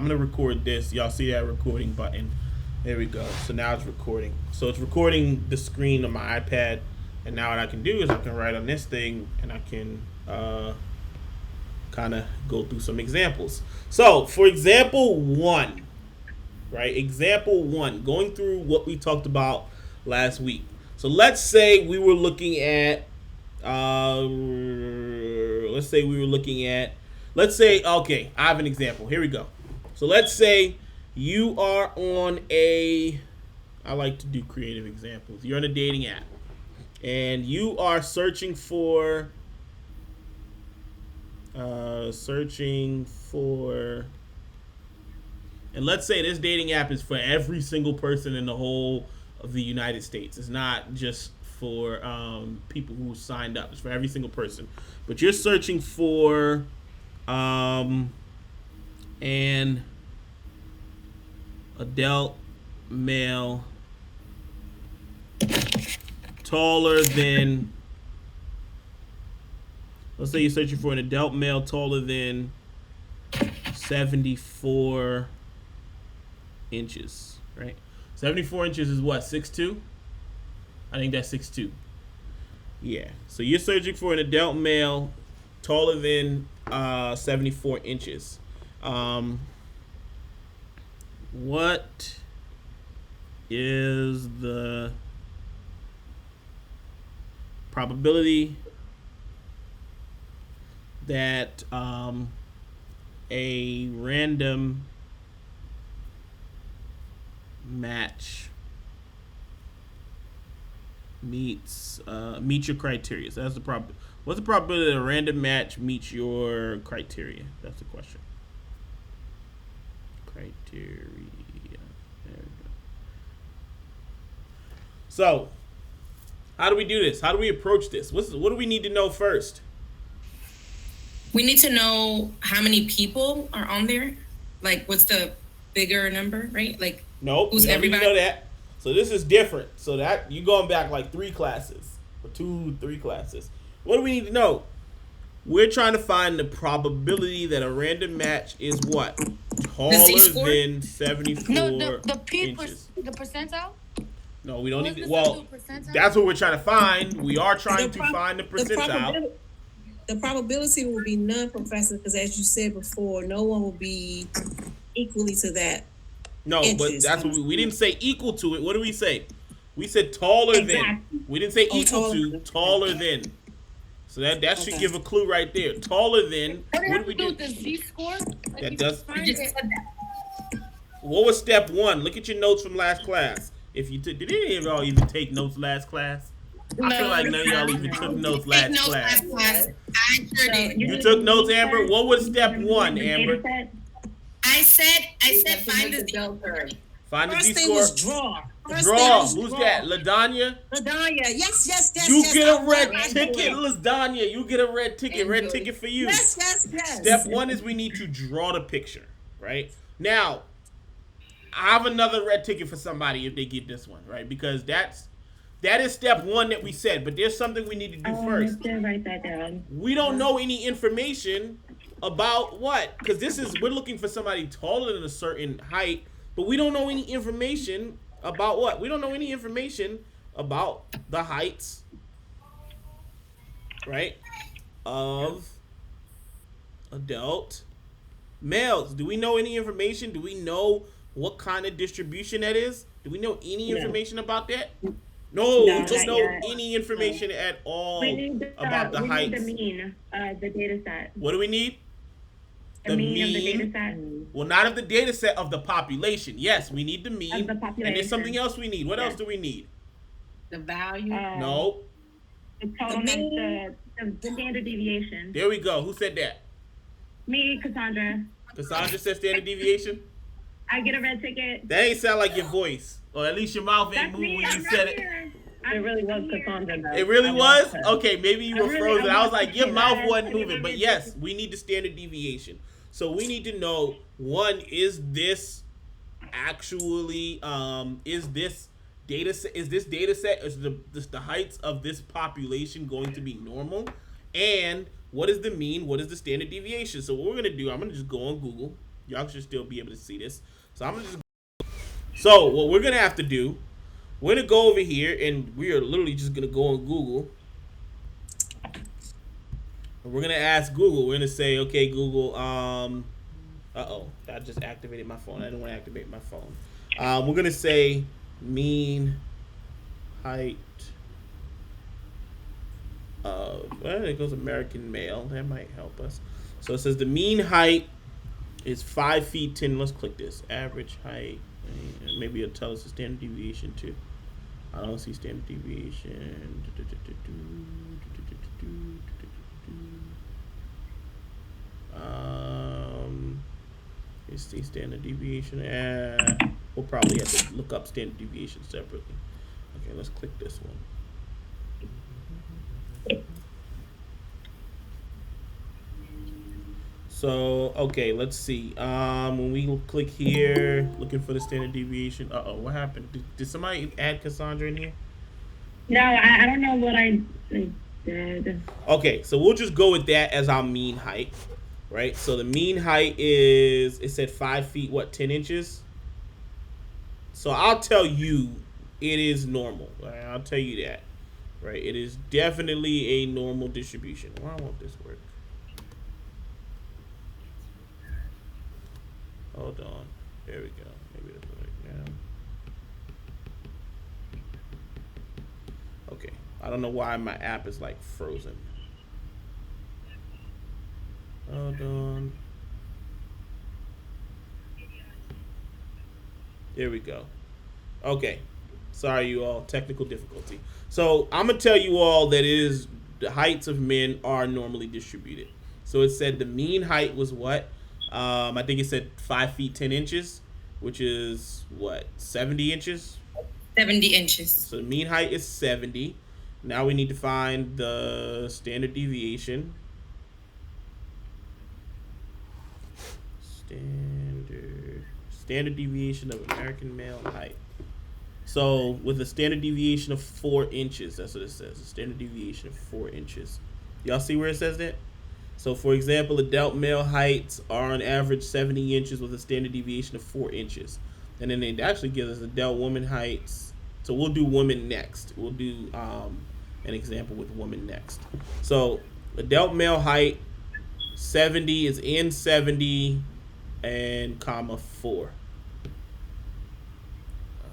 I'm gonna record this. Y'all see that recording button? There we go. So now it's recording. So it's recording the screen on my iPad, and now what I can do is I can write on this thing, and I can kind of go through some examples. So for example one, right? Example one, going through what we talked about last week. So let's say we were looking at, okay, I have an example. Here we go. So let's say you are on I like to do creative examples. You're on a dating app, and you are searching for, and let's say this dating app is for every single person in the whole of the United States. It's not just for people who signed up. It's for every single person. But you're searching for an adult male taller than, let's say you're searching for an adult male taller than 74 inches, right? 74 inches is what, 6'2"? I think that's 6'2". Yeah. So you're searching for an adult male taller than 74 inches. What is the probability that a random match meets your criteria? So that's the problem. What's the probability that a random match meets your criteria? That's the question. Criteria. There we go. So, how do we do this? How do we approach this? What do we need to know first? We need to know how many people are on there. Like, what's the bigger number, right? Like, nope, who's everybody? Know that. So this is different. So that you going back like 3 classes or 3 classes. What do we need to know? We're trying to find the probability that a random match is what? Taller than 74 inches. The percentile? No, we don't need to. Well, that's what we're trying to find. We are trying to find the percentile. The probability will be none, Professor, because as you said before, no one will be equally to that. No, but that's what we didn't say equal to it. What do we say? We said taller than. We didn't say equal to, taller than. So that should give a clue right there. Taller than. What do we do with the Z-score? That does. What was step 1? Look at your notes from last class. If you took, did any of y'all even take notes last class? I feel like none of y'all even took notes last class. I sure did. You took notes, Amber? What was step 1, Amber? I said find the Z-score. Find the First thing Z-score. was draw. Who's that? LaDanya? LaDanya. Yes. You get a red ticket, LaDanya. You get a red ticket. Red ticket for you. Yes. Step 1 is we need to draw the picture, right? Now, I have another red ticket for somebody if they get this one, right? Because that is step 1 that we said, but there's something we need to do first. I'm gonna write that down. We don't know any information about what, because we're looking for somebody taller than a certain height, but we don't know any information about what? We don't know any information about the heights, right, of adult males. Do we know any information? Do we know what kind of distribution that is? Do we know any information about that? No, we don't know any information at all about the heights. We need the mean, the data set. What do we need? The mean of the data set. Well, not of the data set, of the population. Yes, we need the mean. Of the population. And there's something else we need. What else do we need? The value. No. The total, the standard deviation. There we go. Who said that? Me, Cassandra. Cassandra said standard deviation? I get a red ticket. That ain't sound like your voice. Or at least your mouth ain't moving when you said it. It really was Cassandra, though. It really was? Okay, maybe you were frozen. I was like, your mouth wasn't moving. But yes, we need the standard deviation. So we need to know, 1, is this actually, is this data set, is the heights of this population going to be normal? And what is the mean? What is the standard deviation? So what we're going to do, I'm going to just go on Google. y'all should still be able to see this. So I'm gonna just. So what we're gonna have to do, we're gonna go over here, and we are literally just gonna go on Google. And we're gonna ask Google. We're gonna say, okay, Google. I just activated my phone. I didn't want to activate my phone. We're gonna say mean height of. Well, it goes American male. That might help us. So it says the mean height is 5 feet 10. Let's click this. Average height. Maybe it'll tell us the standard deviation too. I don't see standard deviation. It's the standard deviation. We'll probably have to look up standard deviation separately. Okay, let's click this one. So, okay, let's see. When we click here, looking for the standard deviation. What happened? Did somebody add Cassandra in here? No, I don't know what I did. Okay, so we'll just go with that as our mean height, right? So the mean height is, it said 5 feet, 10 inches? So I'll tell you it is normal. Right? I'll tell you that, right? It is definitely a normal distribution. Why won't this work? Hold on. There we go. Maybe it'll work now. Okay. I don't know why my app is like frozen. Hold on. There we go. Okay. Sorry, you all. Technical difficulty. So I'm gonna tell you all that the heights of men are normally distributed. So it said the mean height was what? I think it said 5 feet 10 inches, which is what, 70 inches? 70 inches. So the mean height is 70. Now we need to find the standard deviation. Standard deviation of American male height. So with a standard deviation of 4 inches, that's what it says. A standard deviation of 4 inches. Y'all see where it says that? So for example, adult male heights are on average 70 inches with a standard deviation of 4 inches. And then they actually give us adult woman heights. So we'll do woman next. We'll do an example with woman next. So adult male height, 70 is in 70 and comma 4.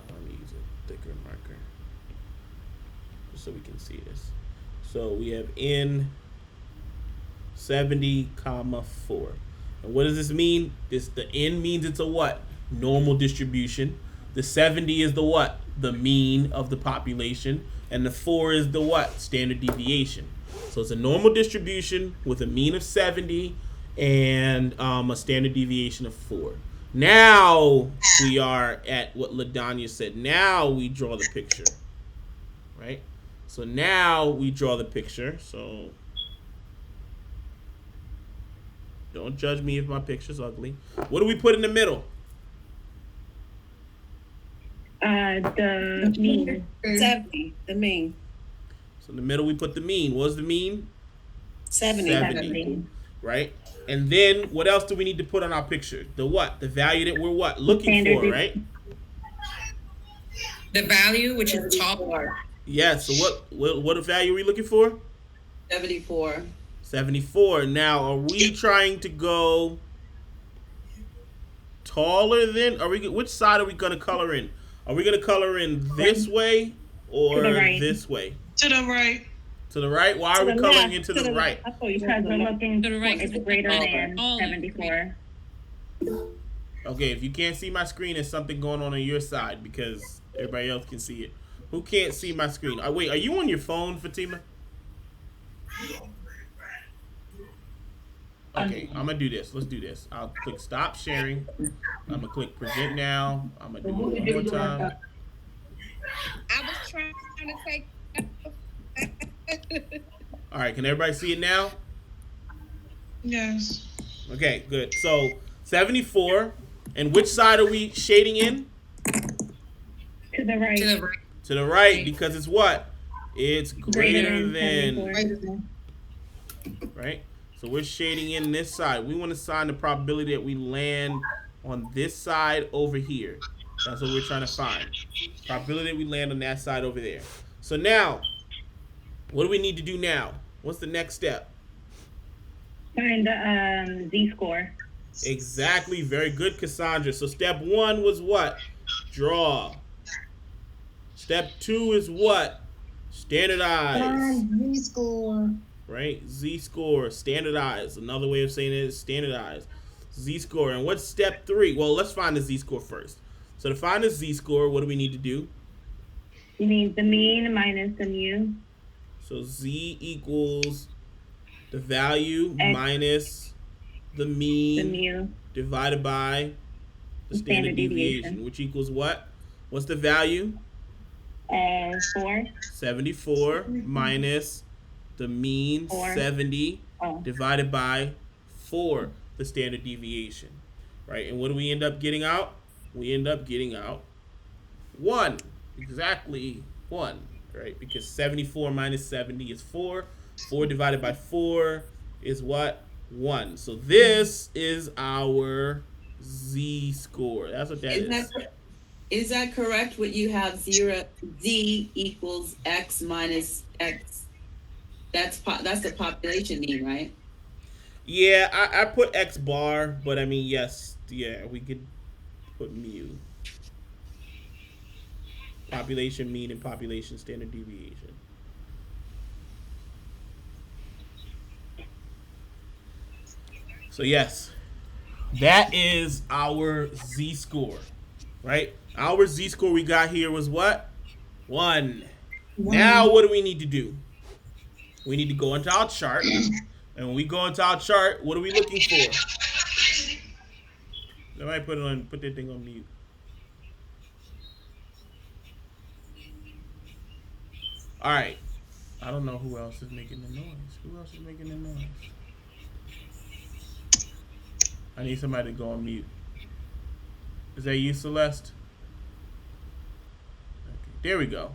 Let me use a thicker marker just so we can see this. So we have in 70 comma 4. And what does this mean? The n means it's a what? Normal distribution. The 70 is the what? The mean of the population. And the 4 is the what? Standard deviation. So it's a normal distribution with a mean of 70 and a standard deviation of 4. Now we are at what LaDanya said. Now we draw the picture. Right? So now we draw the picture. So don't judge me if my picture's ugly. What do we put in the middle? The mean. 70, the mean. So in the middle we put the mean. What's the mean? 70. Right? And then what else do we need to put on our picture? The what? The value that we're what? Looking for, right? The value, which is top. Yeah, so what value are we looking for? 74. 74. Now, are we trying to go taller than? Which side are we going to color in? Are we going to color in this way or this way? To the right. To the right? Why are we coloring into the right? Because we're looking To the right, for it's 'cause greater it's than all 74. Okay, if you can't see my screen, there's something going on your side because everybody else can see it. Who can't see my screen? Wait, are you on your phone, Fatima? Okay, I'm gonna do this. Let's do this. I'll click stop sharing. I'm gonna click present now. I'm gonna do it one more time. I was trying to take. All right, can everybody see it now? Yes. Okay, good. So 74, and which side are we shading in? To the right. To the right. To the right, because it's what? It's greater than, 74. right? So we're shading in this side. We want to find the probability that we land on this side over here. That's what we're trying to find. Probability that we land on that side over there. So now, what do we need to do now? What's the next step? Find the Z-score. Exactly. Very good, Cassandra. So step 1 was what? Draw. Step 2 is what? Standardize. Z-score. Right? Z-score. Standardize. Another way of saying it is standardize. Z-score. And what's step 3? Well, let's find the Z-score first. So to find the Z-score, what do we need to do? You need the mean minus the mu. So Z equals the value X minus the mean mu divided by the standard deviation, which equals what? What's the value? 4. 74 minus the mean 4. 70 Oh. divided by 4, the standard deviation. Right? And what do we end up getting out? We end up getting out 1. Exactly 1. Right? Because 74 minus 70 is 4. 4 divided by 4 is what? 1. So this is our Z-score. That's what that is. Is that correct? What you have, 0 Z equals X minus X. That's the population mean, right? Yeah, I put X bar, but I mean, yes, yeah, we could put mu. Population mean and population standard deviation. So yes, that is our Z-score, right? Our Z-score we got here was what? 1. Now what do we need to do? We need to go into our chart. And when we go into our chart, what are we looking for? Somebody put that thing on mute. All right. I don't know who else is making the noise. Who else is making the noise? I need somebody to go on mute. Is that you, Celeste? Okay, there we go.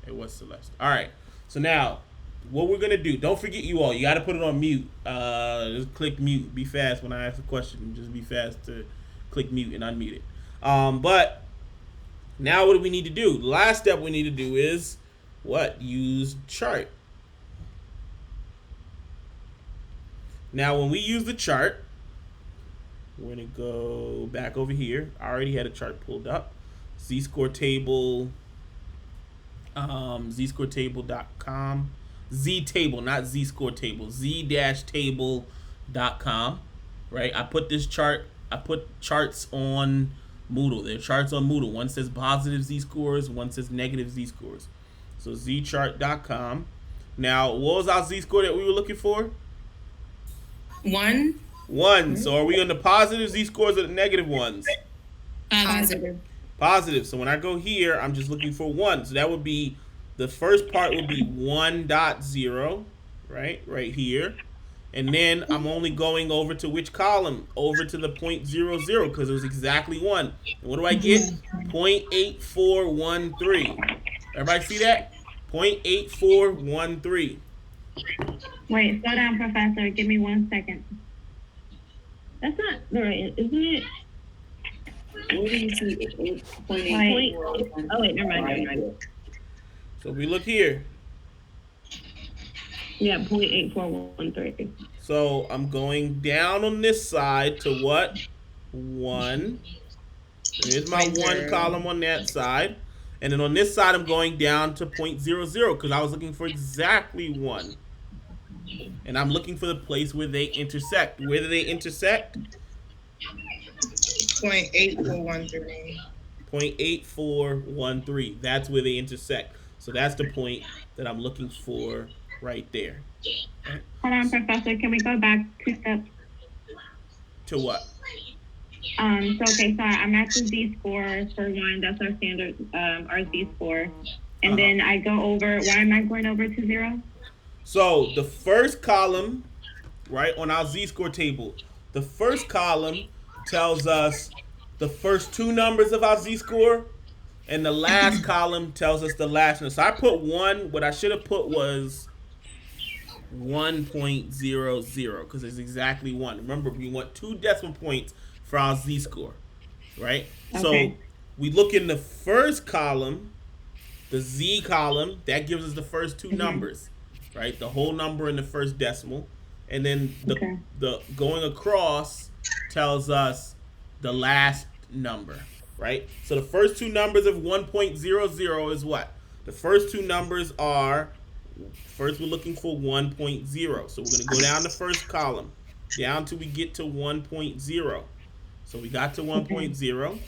It was Celeste. All right. So now, what we're gonna do? Don't forget, you all. You got to put it on mute. Just click mute. Be fast when I ask a question. Just be fast to click mute and unmute it. But now, what do we need to do? The last step we need to do is what? Use chart. Now, when we use the chart, we're gonna go back over here. I already had a chart pulled up. Z-score table. Z-score-table.com. Z-table, not Z-score table. Z-table.com. Right? I put charts on Moodle. There are charts on Moodle. One says positive Z-scores, one says negative Z-scores. So zchart.com. Now, what was our Z-score that we were looking for? 1. 1. So are we on the positive Z-scores or the negative ones? Positive. Positive. So when I go here, I'm just looking for 1. So that would be, the first part would be 1.0, right? Right here. And then I'm only going over to which column? Over to the 0.00 because it was exactly 1. And what do I get? 0.8413. Everybody see that? 0.8413. Wait, slow down, Professor. Give me 1 second. That's not right, isn't it? Where do you see 8.8? Oh, wait, never mind. So we look here. Yeah, 0.8413. So I'm going down on this side to what? 1. Here's my 1 column on that side. And then on this side, I'm going down to 0.00 because I was looking for exactly 1. And I'm looking for the place where they intersect. Where do they intersect? 0.8413. 0.8413. That's where they intersect. So that's the point that I'm looking for right there. Right? Hold on, Professor. Can we go back 2 steps? To what? So I'm at the Z-score for 1. That's our standard, our Z-score. And then I go over, why am I going over to 0? So the first column, right, on our Z-score table, the first column tells us the first 2 numbers of our Z-score, and the last column tells us the last number. So I put 1. What I should have put was 1.00 because it's exactly 1. Remember, we want 2 decimal points for our z-score, right? Okay. So we look in the first column, the z column, that gives us the first 2 numbers, right? The whole number in the first decimal. And then the going across tells us the last number, right? So the first 2 numbers of 1.00 is what? The first 2 numbers are, first we're looking for 1.0. So we're going to go down the first column, down till we get to 1.0. So we got to 1.0,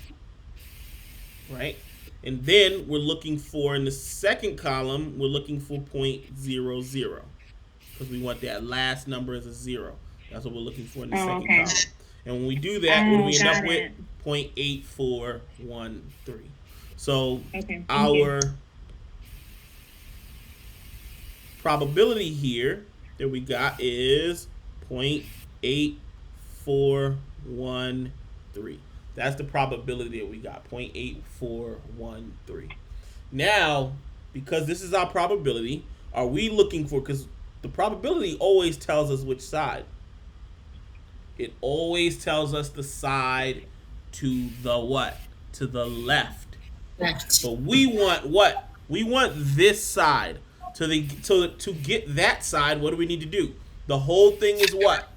right? And then we're looking for, in the second column, we're looking for 0.00. Because we want that last number as a 0. That's what we're looking for in the second column. And when we do that, what do we end up with? 0.8413. So our probability here that we got is 0.8413. That's the probability that we got, 0.8413. Now, because this is our probability, are we looking for, because the probability always tells us which side. It always tells us the side to the what? To the left. But we want what? We want this side. To get that side, what do we need to do? The whole thing is what?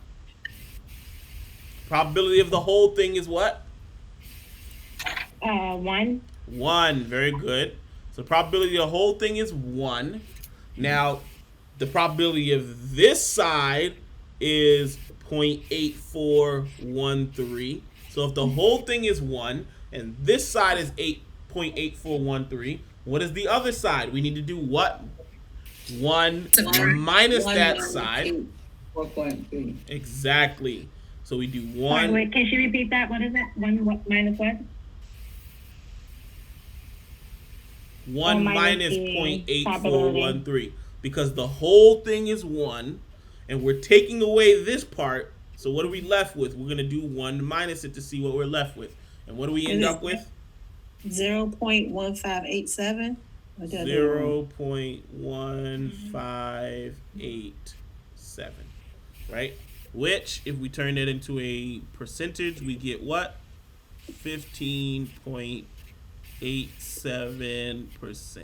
Probability of the whole thing is what? 1. 1. Very good. So probability of the whole thing is 1. Now, the probability of this side is 0.8413. So if the whole thing is 1 and this side is 0.8413, what is the other side? We need to do what? 1 minus that side. 4.3. Exactly. So we do 1. Sorry, wait, can she repeat that? What is it? 1 minus what? 1 minus 0.8413. Because the whole thing is 1, and we're taking away this part. So what are we left with? We're going to do 1 minus it to see what we're left with. And what do we end up with? 0.1587. 0.1587. Right? Which, if we turn that into a percentage, we get what? 15.87%.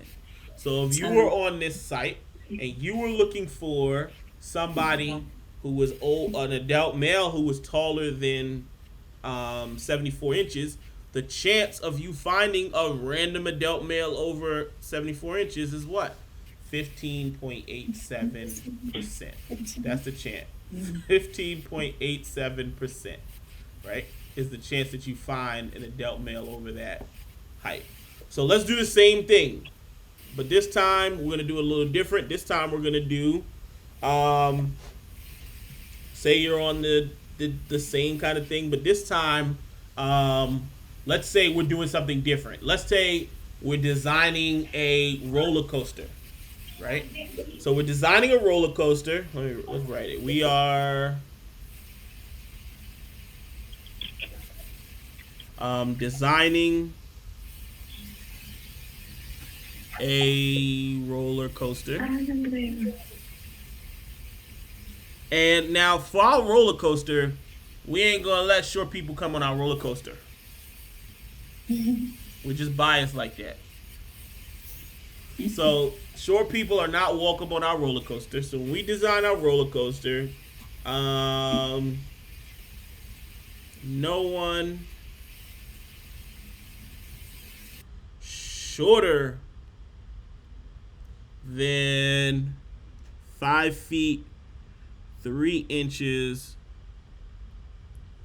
So if you were on this site and you were looking for somebody who was old, an adult male who was taller than 74 inches, the chance of you finding a random adult male over 74 inches is what? 15.87%. That's the chance. 15.87%, right? Is the chance that you find an adult male over that height. So let's do the same thing. But this time, we're going to do a little different. This time, we're going to do, say you're on the same kind of thing. But this time, let's say we're doing something different. Let's say we're designing a roller coaster, right? So we're designing a roller coaster. Let's write it. We are designing a roller coaster. And now for our roller coaster, we ain't gonna let short people come on our roller coaster. We're just biased like that. So short people are not welcome on our roller coaster. So when we design our roller coaster, no one shorter than 5 feet 3 inches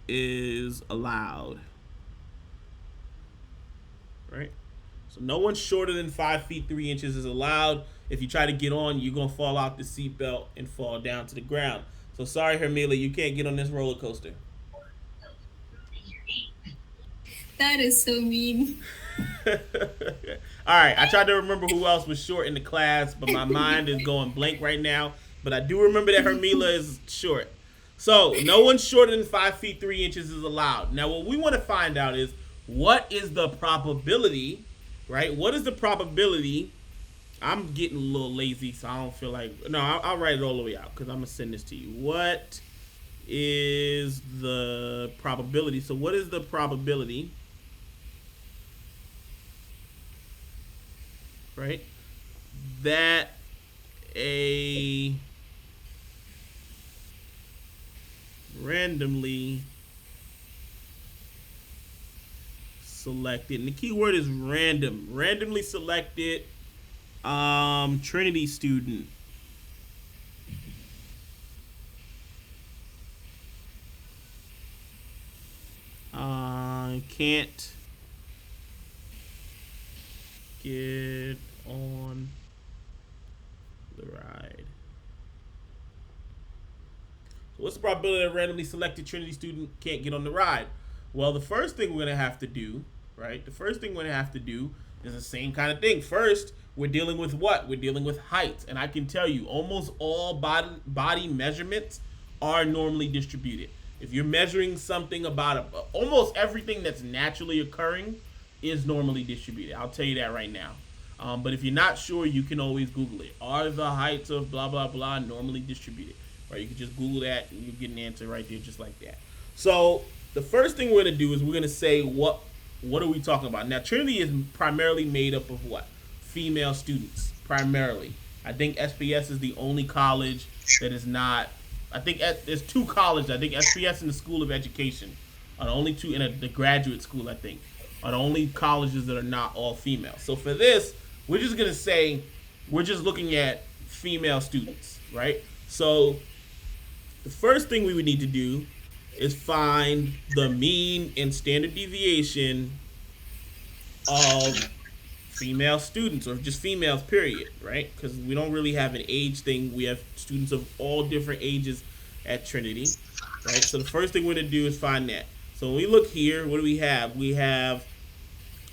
is allowed. Right? So no one shorter than 5 feet 3 inches is allowed. If you try to get on, you're gonna fall out the seatbelt and fall down to the ground. So sorry, Hermila, you can't get on this roller coaster. That is so mean. All right, I tried to remember who else was short in the class, but my mind is going blank right now. But I do remember that Hermila is short. So no one shorter than 5 feet 3 inches is allowed. Now, what we want to find out is what is the probability, right? What is the probability I'm getting a little lazy, so I don't feel like. No, I'll write it all the way out because I'm gonna send this to you. What is the probability? So, what is the probability? Right, that a randomly selected, and the key word is random. Randomly selected Trinity student can't get on the ride. So what's the probability that a randomly selected Trinity student can't get on the ride? Well, the first thing we're going to have to do, right? The first thing we're going to have to do is the same kind of thing. First, we're dealing with what? We're dealing with height. And I can tell you, almost all body measurements are normally distributed. If you're measuring something about almost everything that's naturally occurring is normally distributed. I'll tell you that right now. But if you're not sure, you can always Google it. Are the heights of blah, blah, blah normally distributed? Right? You can just Google that and you get an answer right there just like that. So the first thing we're going to do is we're going to say what are we talking about? Now, Trinity is primarily made up of what? Female students, primarily. I think SPS is the only college that is not. I think there's two colleges. I think SPS and the School of Education are the only two, and the graduate school, I think, are the only colleges that are not all female. So for this, we're just going to say we're just looking at female students, right? So the first thing we would need to do is find the mean and standard deviation of female students, or just females, period, right? Because we don't really have an age thing. We have students of all different ages at Trinity, right? So the first thing we're going to do is find that. So when we look here, what do we have? We have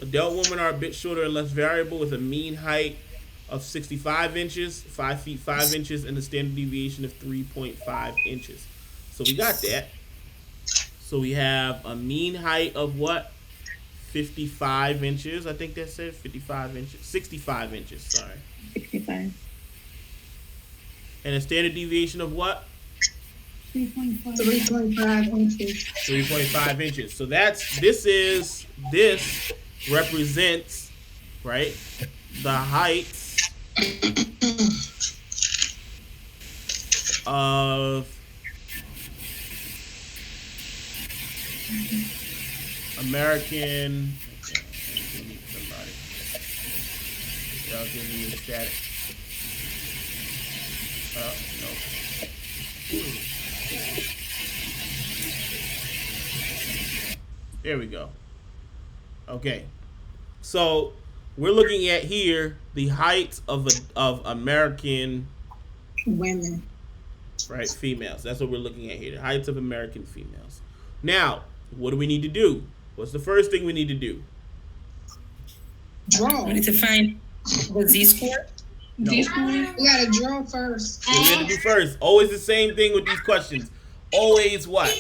adult women are a bit shorter and less variable with a mean height of 65 inches, 5 feet 5 inches, and a standard deviation of 3.5 inches. So we got that. So we have a mean height of what? 55 inches. I think that said 55 inches. 65 inches, sorry. 65. And a standard deviation of what? 3.5 inches. 3.5 inches. So this represents, right, the heights of American. Somebody. Y'all giving me the static. No. There we go. Okay. So we're looking at here the height of American Women. right, females. That's what we're looking at here. The heights of American females. Now, what do we need to do? What's the first thing we need to do? Draw. We need to find the Z-score. No. Z-score? We gotta draw first. What do we have to do first? Always the same thing with these questions. Always what?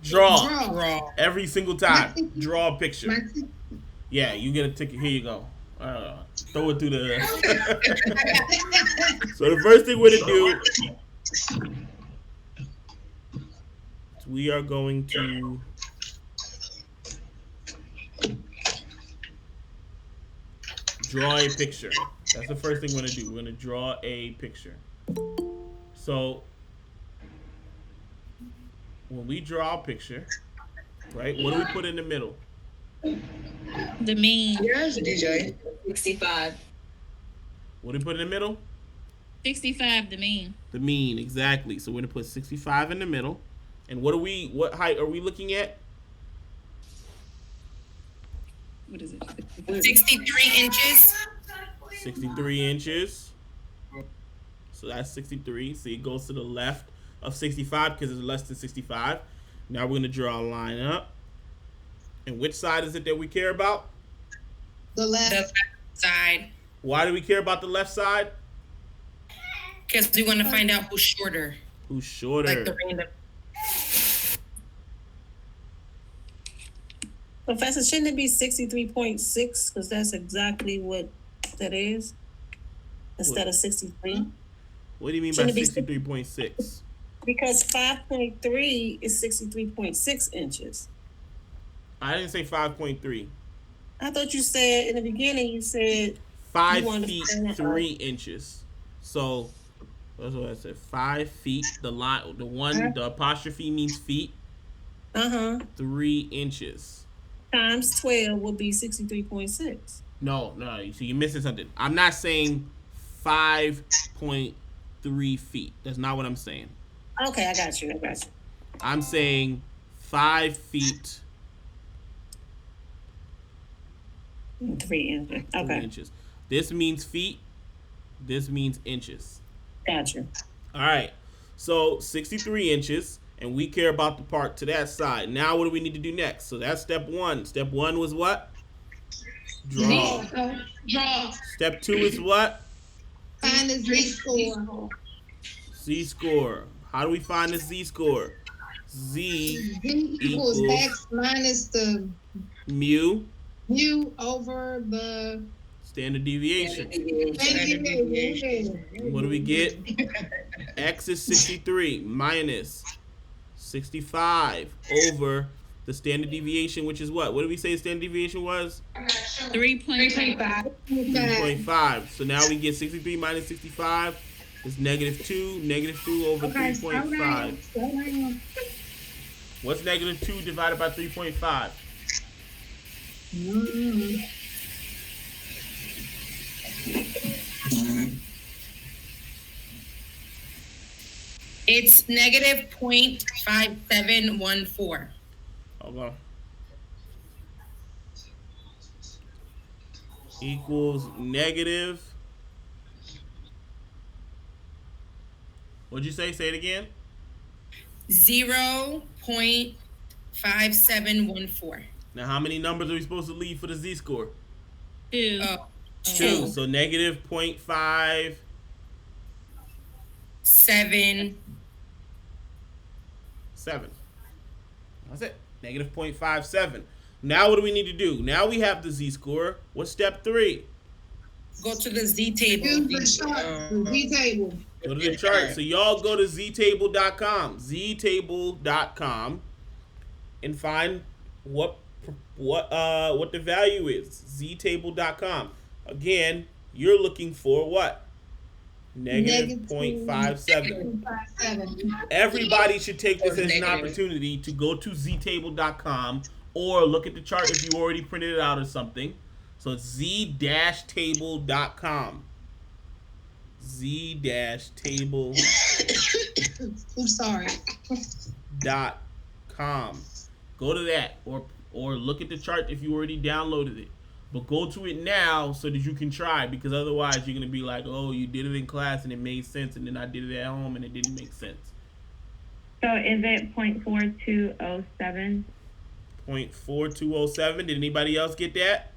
Draw. Draw. Every single time. Draw a picture. My- Yeah, you get a ticket. Here you go. Throw it through the. So the first thing we're to do is we are going to draw a picture. That's the first thing we're gonna do. We're gonna draw a picture. So when we draw a picture, right? What do we put in the middle? The mean. Yes, DJ. 65. What do we put in the middle? 65, the mean. The mean, exactly. So we're gonna put 65 in the middle. And what height are we looking at? What is it? 63 inches. 63 inches. So that's 63. See, it goes to the left of 65 because it's less than 65. Now we're gonna draw a line up. And which side is it that we care about? The The left. left side. Why do we care about the left side? Because we want to find out who's shorter. Who's shorter? Like the random. Professor, shouldn't it be 63.6? Because that's exactly what that is. instead of 63? What do you mean Shouldn't by it be 63.6? Because 5.3 is 63.6 inches. I didn't say 5.3. I thought you said in the beginning, you said 5 you wanted feet to stand 3 inches. So that's what I said. 5 feet. The line, the apostrophe means feet. 3 inches. Times 12 will be 63.6. No. So you're missing something. I'm not saying 5.3 feet. That's not what I'm saying. Okay, I got you. I'm saying 5 feet 3 inches. 3 Okay, inches. This means feet. This means inches. got you. All right. So 63 inches, and we care about the part to that side. Now what do we need to do next? So that's step 1. Step 1 was what? Draw. Draw. Step 2 is what? Find the Z-score. Z-score. How do we find the Z-score? Z Z equals X minus the mu over the standard deviation. What do we get? X is 63 minus 65 over the standard deviation, which is what? What did we say the standard deviation was? 3.5. 3.5. So now we get 63 minus 65 is -2. -2 over 3.5. What's -2 divided by 3.5? It's negative 0.5714. Hold on. Equals negative. What'd you say? Say it again. 0.5714. Now, how many numbers are we supposed to leave for the Z-score? 2. 2. So negative 0.5. 7. That's it. Negative 0.57. Now what do we need to do? Now we have the Z-score. What's step 3? Go to the Z table. Use the chart, the Z-table. Go to the chart. So y'all go to ztable.com. ztable.com and find what the value is. ztable.com. Again, you're looking for what? Negative 0.57. Everybody should take this as an opportunity to go to ztable.com or look at the chart if you already printed it out or something. So it's z-table.com. z-table. I'm sorry. .com. Go to that or look at the chart if you already downloaded it. But go to it now so that you can try, because otherwise you're going to be like, oh, you did it in class and it made sense, and then I did it at home and it didn't make sense. So is it 0.4207? 0.4207. Did anybody else get that?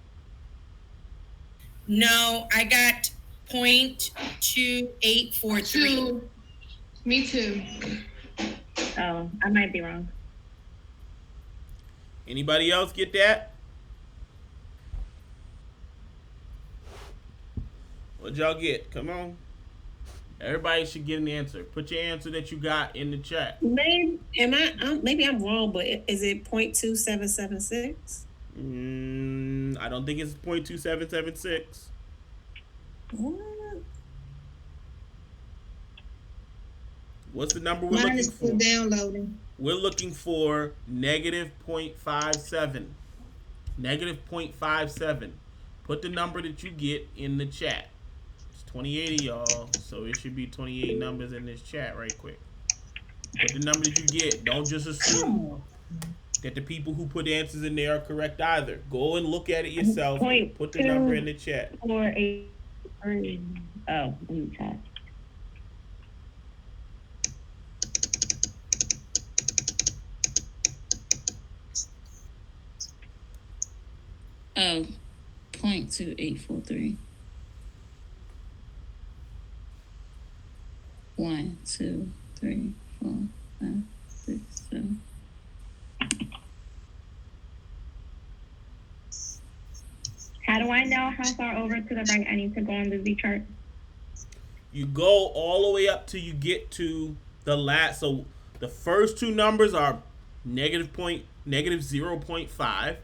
No, I got 0.2843. Me too. Oh, I might be wrong. Anybody else get that? What'd y'all get? Come on. Everybody should get an answer. Put your answer that you got in the chat. Maybe I'm wrong, but is it 0.2776? I don't think it's 0.2776. What? What's the number we're Mine looking is still for? downloading. We're looking for negative 0.57. Negative 0.57. Put the number that you get in the chat. It's 28 of y'all, so it should be 28 numbers in this chat right quick. Put the number that you get. Don't just assume that the people who put answers in there are correct either. Go and look at it yourself. And put the number in the chat. 483. Oh, in the chat. Oh, 0.2843. 1, 2, 3, 4, 5, 6, 7. How do I know how far over to the right I need to go on the Z chart? You go all the way up till you get to the last. So the first two numbers are negative 0.5.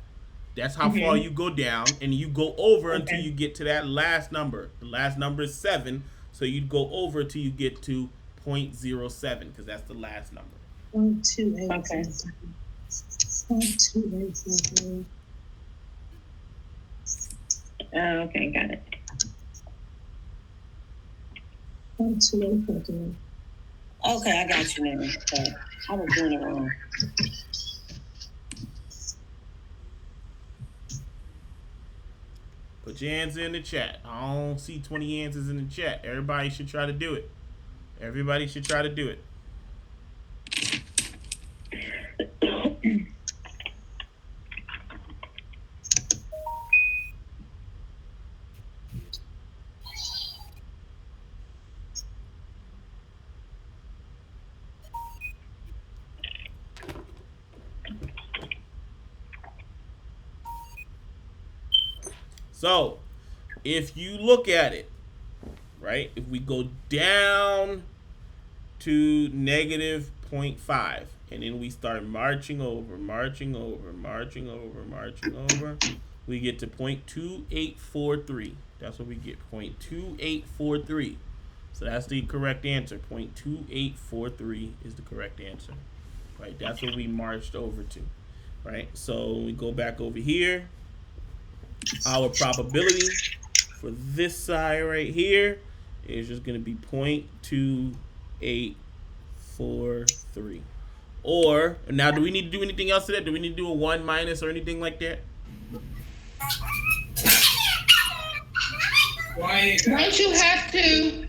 That's how far you go down, and you go over until you get to that last number. The last number is 7, so you'd go over until you get to 0.07 because that's the last number. 0.28. Okay. 0.28. Okay, got it. 0.28. Okay, I got you now. So I was doing it wrong. Put your answer in the chat. I don't see 20 answers in the chat. Everybody should try to do it. Everybody should try to do it. So, if you look at it, right, if we go down to negative 0.5, and then we start marching over, we get to 0.2843. That's what we get, 0.2843. So that's the correct answer. 0.2843 is the correct answer, right? That's what we marched over to, right? So we go back over here. Our probability for this side right here is just going to be 0.2843. Or, now do we need to do anything else to that? Do we need to do a 1 minus or anything like that? Don't you have to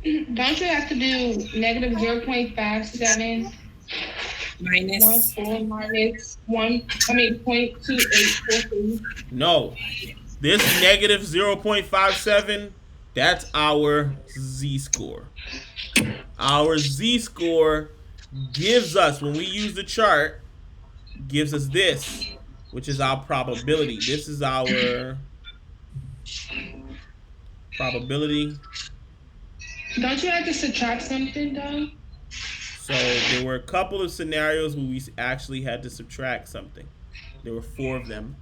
do negative 0.57 Minus. 14 minus 0.2843? No. This negative 0.57, that's our z-score. Our z-score gives us, when we use the chart, gives us this, which is our probability. This is our probability. Don't you have to subtract something though? So there were a couple of scenarios where we actually had to subtract something. There were 4 of them,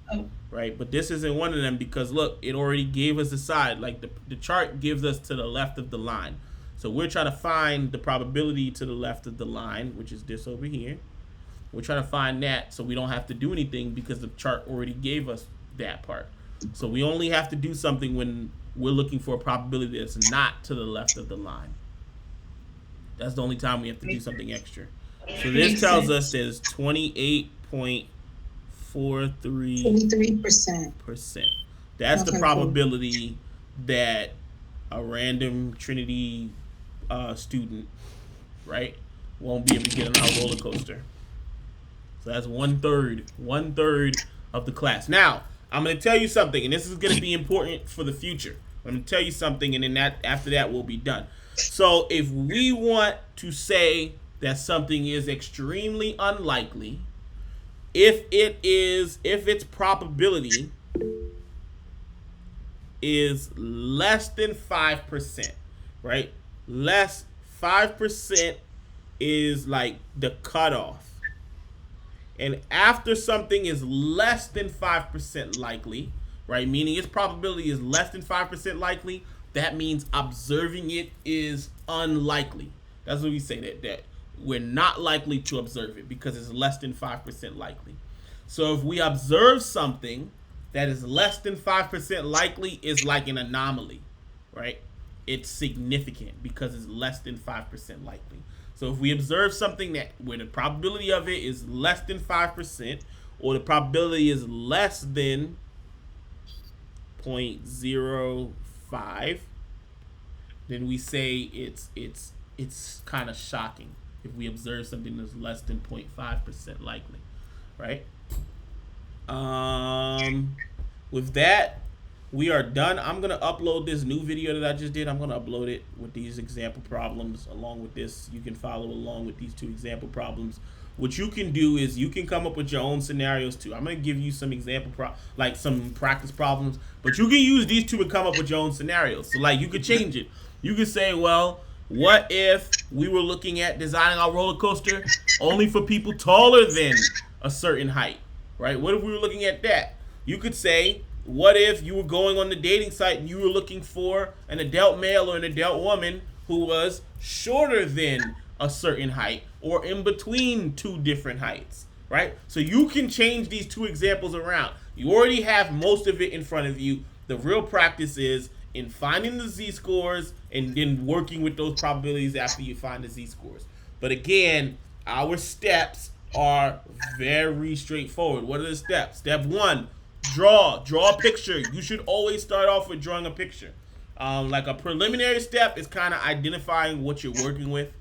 right? But this isn't one of them because look, it already gave us a side. Like the chart gives us to the left of the line. So we're trying to find the probability to the left of the line, which is this over here. We're trying to find that so we don't have to do anything because the chart already gave us that part. So we only have to do something when we're looking for a probability that's not to the left of the line. That's the only time we have to do something extra. So this tells us there's 28.43%. That's the probability that a random Trinity student, right, won't be able to get on our roller coaster. So that's 1/3 of the class. Now, I'm going to tell you something, and this is going to be important for the future. I'm going to tell you something, and then after that, we'll be done. So if we want to say that something is extremely unlikely, if its probability is less than 5%, right? 5% is like the cutoff. And after something is less than 5% likely, right? Meaning its probability is less than 5% likely, that means observing it is unlikely. That's what we say, that we're not likely to observe it because it's less than 5% likely. So if we observe something that is less than 5% likely, is like an anomaly, right? It's significant because it's less than 5% likely. So if we observe something that where the probability of it is less than 5%, or the probability is less than 0.05, then we say it's kind of shocking if we observe something that's less than 0.5% likely, right? With that, we are done. I'm gonna upload this new video that I just did. I'm gonna upload it with these example problems along with this. You can follow along with these 2 example problems. What you can do is you can come up with your own scenarios too. I'm gonna give you some example like some practice problems, but you can use these 2 to come up with your own scenarios. So like you could change it. You could say, well, What if we were looking at designing our roller coaster only for people taller than a certain height, right? What if we were looking at that? You could say, what if you were going on the dating site and you were looking for an adult male or an adult woman who was shorter than a certain height or in between two different heights, right? So you can change these two examples around. You already have most of it in front of you. The real practice is in finding the z-scores and then working with those probabilities after you find the z-scores. But again, our steps are very straightforward. What are the steps? Step 1, draw a picture. You should always start off with drawing a picture. Like a preliminary step is kind of identifying what you're working with,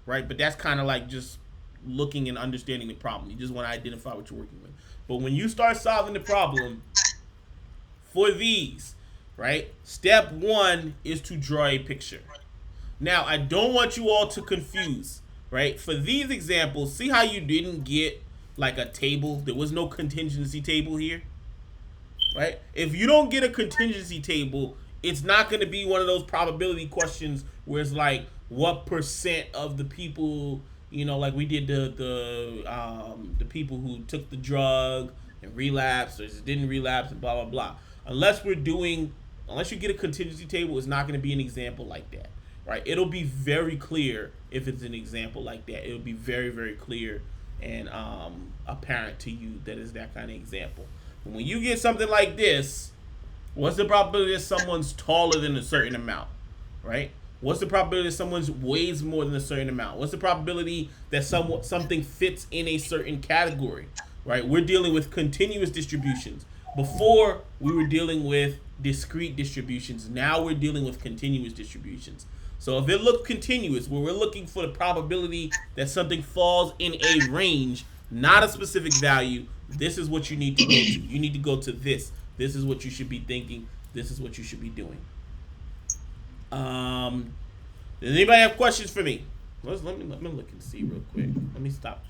right? But that's kind of like just looking and understanding the problem. You just want to identify what you're working with. But when you start solving the problem for these, right? Step 1 is to draw a picture. Now, I don't want you all to confuse, right? For these examples, see how you didn't get like a table? There was no contingency table here, right? If you don't get a contingency table, it's not going to be one of those probability questions where it's like, what percent of the people, you know, like we did the people who took the drug and relapsed or just didn't relapse and blah, blah, blah. Unless you get a contingency table, it's not going to be an example like that, right? It'll be very clear if it's an example like that. It'll be very, very clear and apparent to you that it's that kind of example. But when you get something like this, what's the probability that someone's taller than a certain amount, right? What's the probability that someone weighs more than a certain amount? What's the probability that something fits in a certain category, right? We're dealing with continuous distributions. Before, we were dealing with discrete distributions. Now we're dealing with continuous distributions. So if it looks continuous, where we're looking for the probability that something falls in a range, not a specific value, this is what you need to go to. You need to go to this. This is what you should be thinking. This is what you should be doing. Does anybody have questions for me? Let me look and see real quick. Let me stop.